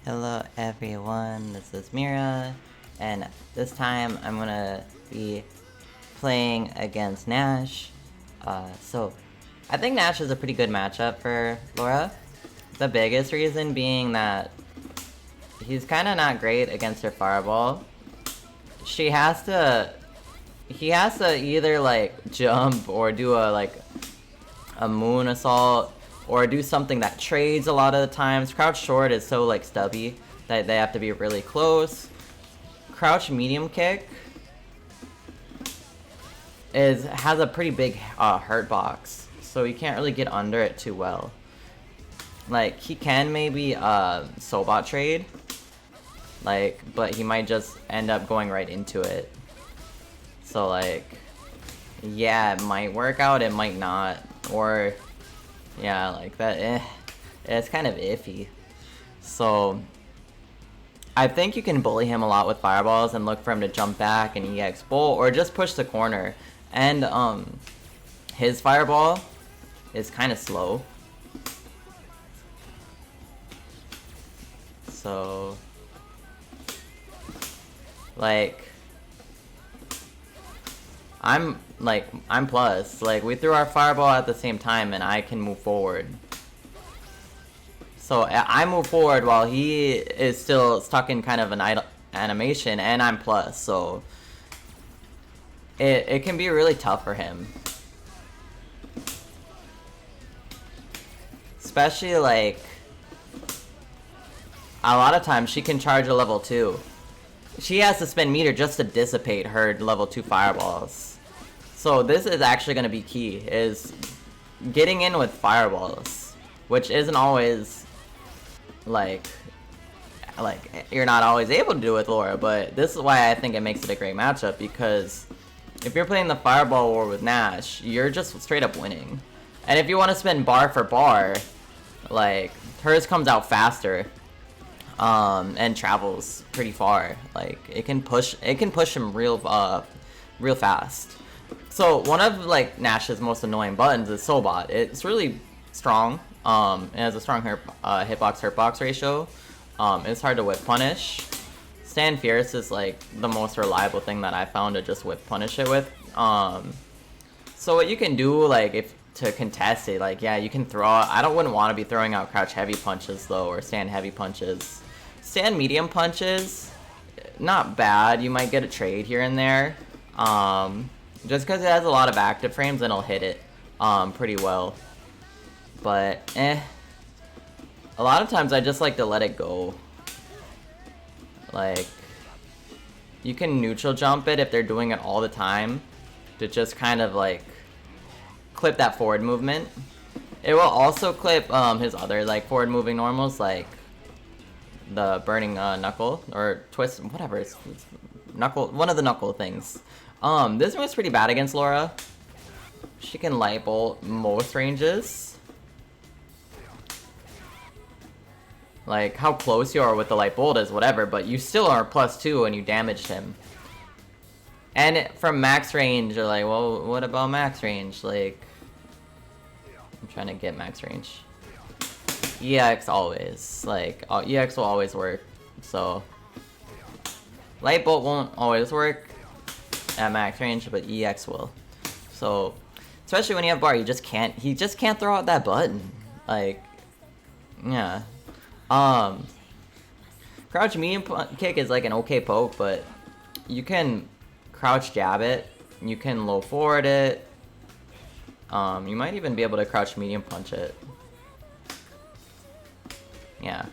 Hello everyone, this is Mira, and this time I'm gonna be playing against Nash. So I think Nash is a pretty good matchup for Laura. The biggest reason being that he's kind of not great against her fireball. He has to either like jump or do a moon assault or do something that trades a lot of the times. Crouch short is so like stubby that they have to be really close. Crouch medium kick has a pretty big hurt box, so you can't really get under it too well. Like he can maybe Sobot trade, but he might just end up going right into it. So like, yeah, it might work out, it might not, or yeah, like that. It's kind of iffy. So I think you can bully him a lot with fireballs and look for him to jump back and EX bolt or just push the corner. And his fireball is kind of slow. So like I'm plus. Like we threw our fireball at the same time and I can move forward. So I move forward while he is still stuck in kind of an idle animation, and I'm plus, so it can be really tough for him. Especially like a lot of times she can charge a level 2. She has to spend meter just to dissipate her level 2 fireballs. So this is actually going to be key, is getting in with fireballs, which isn't always like you're not always able to do with Laura, but this is why I think it makes it a great matchup, because if you're playing the fireball war with Nash, you're just straight up winning. And if you want to spend bar for bar, like hers comes out faster and travels pretty far. Like it can push him real fast. So one of like Nash's most annoying buttons is Sobot. It's really strong. It has a strong hitbox hurtbox ratio. It's hard to whip punish. Stand Fierce is like the most reliable thing that I found to just whip punish it with. So what you can do, like if to contest it, like yeah, you can throw out, wouldn't want to be throwing out crouch heavy punches though, or stand heavy punches. Stand medium punches, not bad. You might get a trade here and there. Just because it has a lot of active frames and it'll hit it pretty well. But a lot of times I just like to let it go. Like you can neutral jump it if they're doing it all the time to just kind of like clip that forward movement. It will also clip his other like forward moving normals, like the burning knuckle or twist, whatever, it's knuckle, one of the knuckle things. This one's pretty bad against Laura. She can light bolt most ranges. Like how close you are with the light bolt is whatever, but you still are +2 and you damaged him. And from max range, you're like, well, what about max range? Like, I'm trying to get max range. EX always, like, EX will always work. So light bolt won't always work at max range, but EX will. So especially when you have bar, he just can't throw out that button. Like, yeah. Crouch medium kick is like an okay poke, but you can crouch jab it, you can low forward it, you might even be able to crouch medium punch it. Yeah,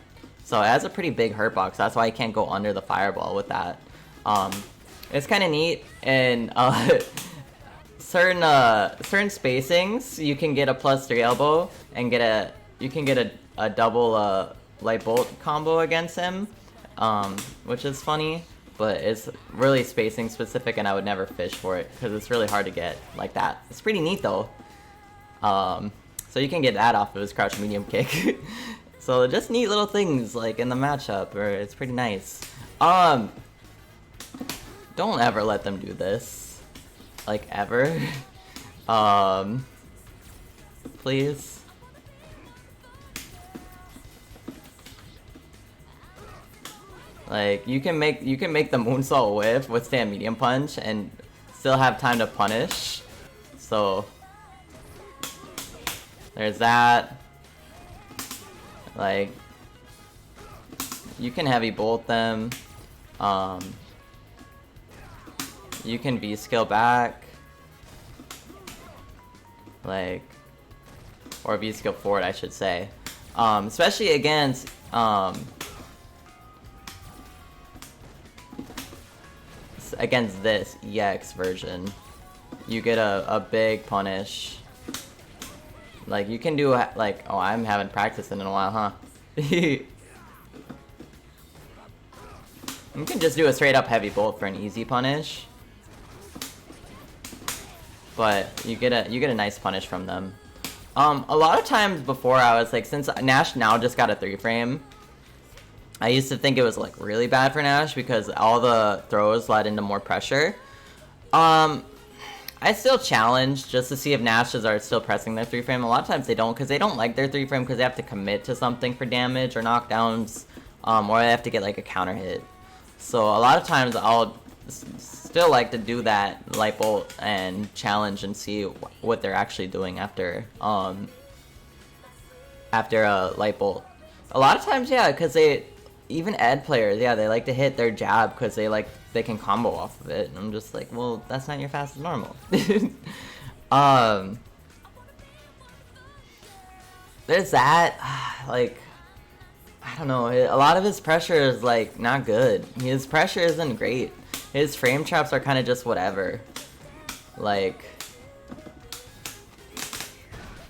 so it has a pretty big hurt box, that's why I can't go under the fireball with that. It's kind of neat, and certain spacings you can get a +3 elbow and you can get a double light bolt combo against him, which is funny, but it's really spacing specific and I would never fish for it because it's really hard to get like that. It's pretty neat though. So you can get that off of his crouch medium kick. So just neat little things like in the matchup, or it's pretty nice. Don't ever let them do this, like ever. Please. Like you can make the moonsault whiff, withstand medium punch, and still have time to punish. So there's that. Like you can heavy bolt them. You can V-skill back. Like, or V-skill forward, I should say. Especially against this EX version, you get a big punish. Like you can do like, oh, I'm haven't practiced in a while, huh? You can just do a straight up heavy bolt for an easy punish, but you get a nice punish from them. A lot of times before I was like, since Nash now just got a 3-frame, I used to think it was like really bad for Nash because all the throws led into more pressure. I still challenge just to see if Nashes are still pressing their 3-frame. A lot of times they don't, because they don't like their 3-frame because they have to commit to something for damage or knockdowns, or they have to get like a counter hit. So a lot of times I'll still like to do that light bolt and challenge and see what they're actually doing after a light bolt. A lot of times, yeah, because even ed players, yeah, they like to hit their jab because they can combo off of it. And I'm just like, well, that's not your fastest normal. There's that. Like, I don't know. A lot of his pressure is like not good. His pressure isn't great. His frame traps are kind of just whatever. Like,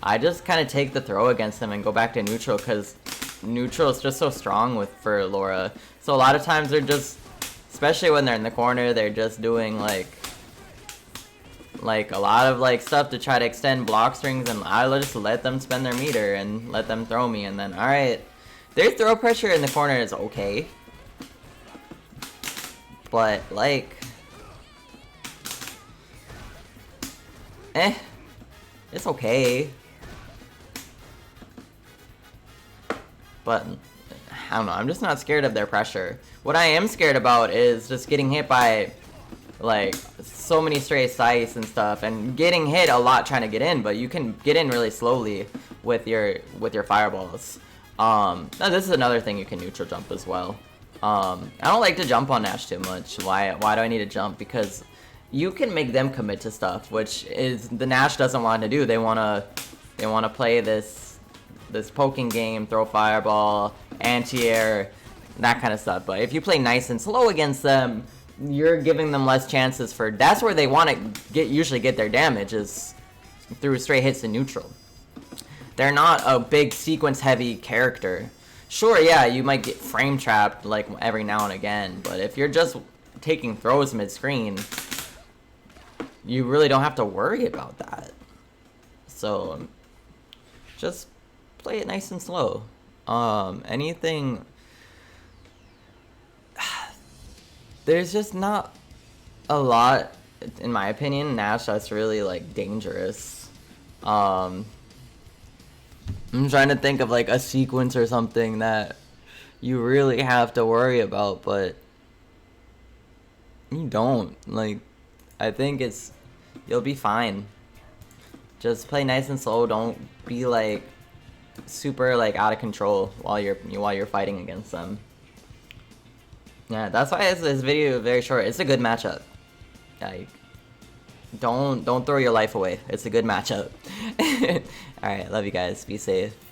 I just kind of take the throw against him and go back to neutral because neutral is just so strong for Laura. So a lot of times they're just, especially when they're in the corner, they're just doing like a lot of like stuff to try to extend block strings, and I just let them spend their meter and let them throw me, and then alright, their throw pressure in the corner is okay, but like it's okay. But I don't know, I'm just not scared of their pressure. What I am scared about is just getting hit by like so many stray scythes and stuff, and getting hit a lot trying to get in, but you can get in really slowly with your fireballs. Now this is another thing, you can neutral jump as well. I don't like to jump on Nash too much. Why do I need to jump? Because you can make them commit to stuff, which is the Nash doesn't want to do. They wanna play this poking game, throw fireball, anti-air, that kind of stuff. But if you play nice and slow against them, you're giving them less chances for. That's where they want to usually get their damage, is through straight hits in neutral. They're not a big sequence heavy character. Sure, yeah, you might get frame trapped like every now and again, but if you're just taking throws mid-screen, you really don't have to worry about that. So just play it nice and slow. Anything, there's just not a lot, in my opinion, Nash that's really like dangerous. I'm trying to think of like a sequence or something that you really have to worry about, but you don't. Like, I think you'll be fine. Just play nice and slow. Don't be like super like out of control while you're fighting against them. Yeah, that's why this video is very short. It's a good matchup. Like, don't throw your life away. It's a good matchup. All right, love you guys. Be safe.